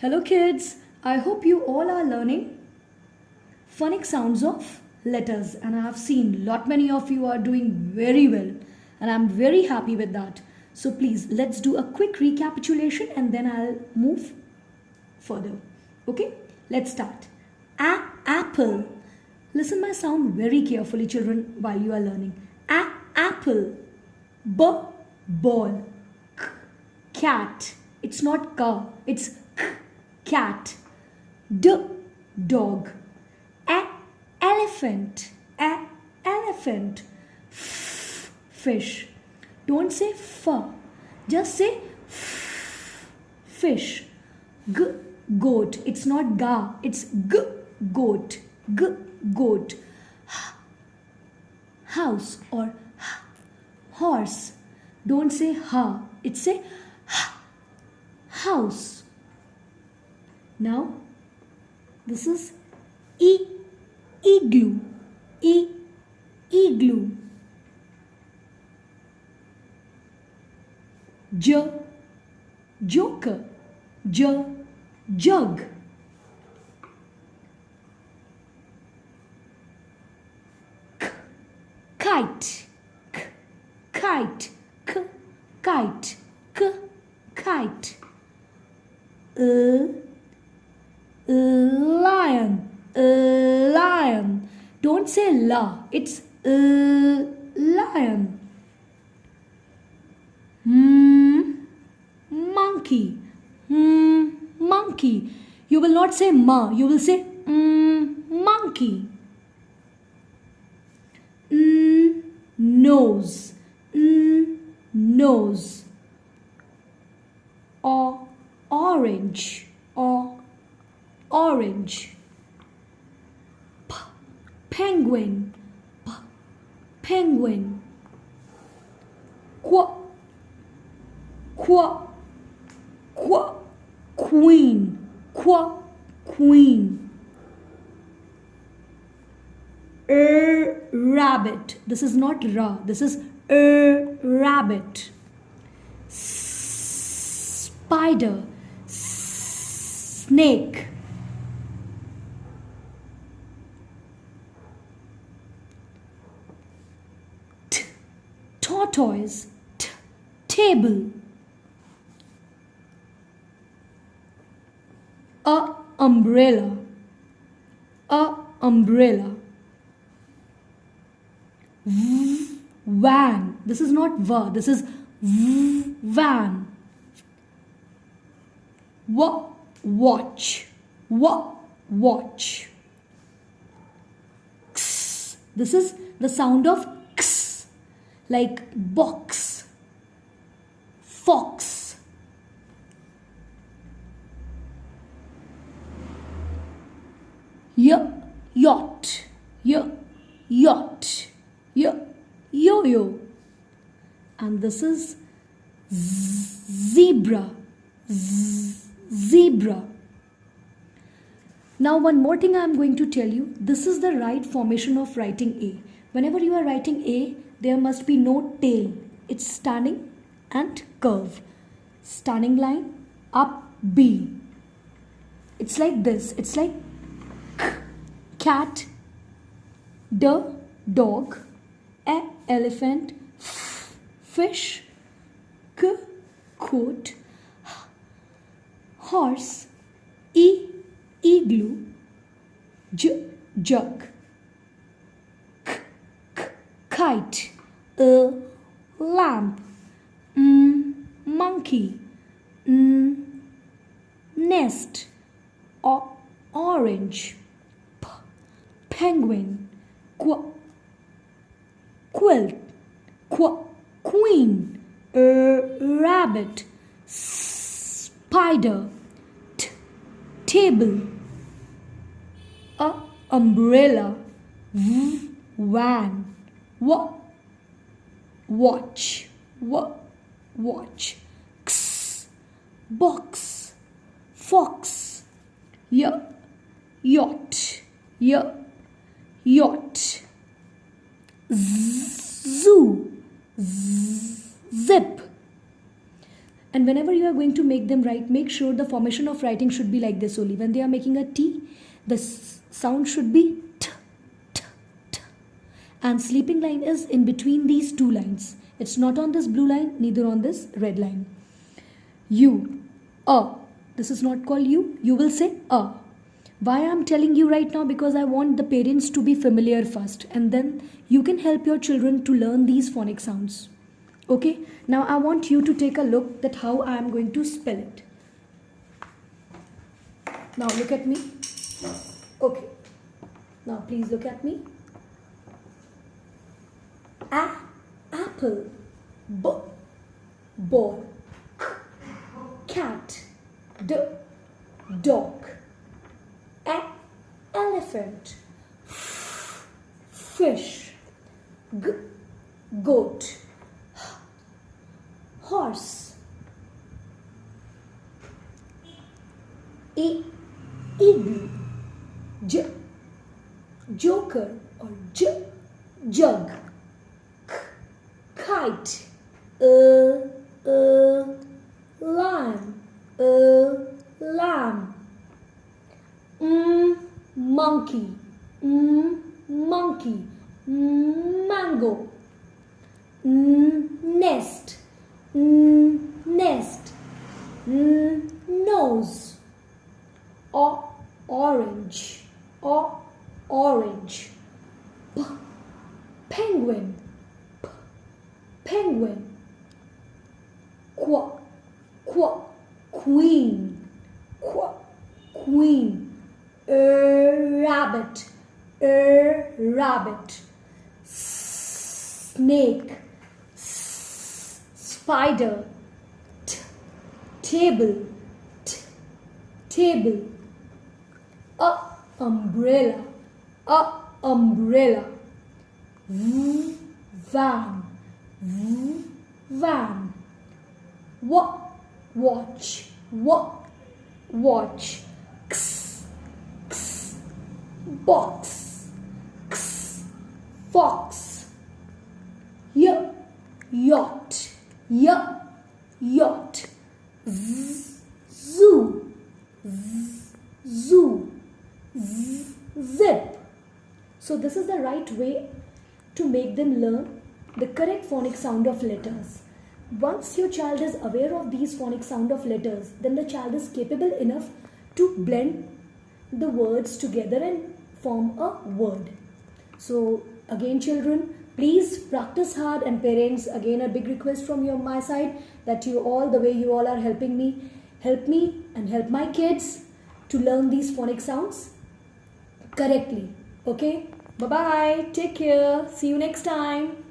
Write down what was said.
Hello kids, I hope you all are learning phonic sounds of letters, and I have seen lot many of you are doing very well, and I'm very happy with that. So please let's do a quick recapitulation and then I'll move further. Okay, let's start. Apple. Listen my sound very carefully children while you are learning. Apple. Ball. Cat. It's not ka, it's cat. Dog. Elephant. Elephant. Fish. Don't say just say fish. Goat. It's not ga, it's goat. Goat. House or horse. Don't say ha, it's say house. Now this is igloo. Igloo. Joker. Jug. Kite. Kite. Kite. Kite. Lion. Lion. Don't say la, it's lion. Monkey. Monkey. You will not say ma, you will say monkey. Nose. Nose. Orange. Orange. Penguin. Penguin. Queen. Queen. Rabbit. This is not ra, this is rabbit. Spider. Snake. Tortoise. Table. Umbrella. Umbrella. Van. This is not va, this is van. Watch. Watch. X. This is the sound of x, like box. Fox. Yacht. Yacht. Yo-yo. And this is zebra. Zebra. Now one more thing I am going to tell you. This is the right formation of writing A. Whenever you are writing A, there must be no tail. It's standing and curve. Standing line, up, B. It's like this. It's like cat, dog, elephant, fish, coat, horse, igloo, jug, kite, lamp, monkey, nest, orange, penguin, quilt, queen, rabbit, spider, table, umbrella, van, watch, box, fox, yacht, zoo, zip. And whenever you are going to make them write, make sure the formation of writing should be like this only. When they are making a T, the sound should be T, T, T. And sleeping line is in between these two lines. It's not on this blue line, neither on this red line. U, A. This is not called U. You will say A. Why I'm telling you right now? Because I want the parents to be familiar first, and then you can help your children to learn these phonic sounds. Okay, now I want you to take a look at how I am going to spell it. Now look at me. Okay, now please look at me. Apple, ball, cat, dog, elephant, fish, goat, horse, eagle, joker or jug, kite, lion, lamb, monkey, mango, nest, nose, orange, penguin, queen, rabbit, snake, spider, table, umbrella, van, watch, box, fox, yacht, zoo, zip. So this is the right way to make them learn the correct phonic sound of letters. Once your child is aware of these phonic sound of letters, then the child is capable enough to blend the words together and form a word. So again, children, please practice hard, and parents, again a big request from my side that you all, the way you all are helping me, help me and help my kids to learn these phonic sounds correctly. Okay, bye bye, take care, see you next time.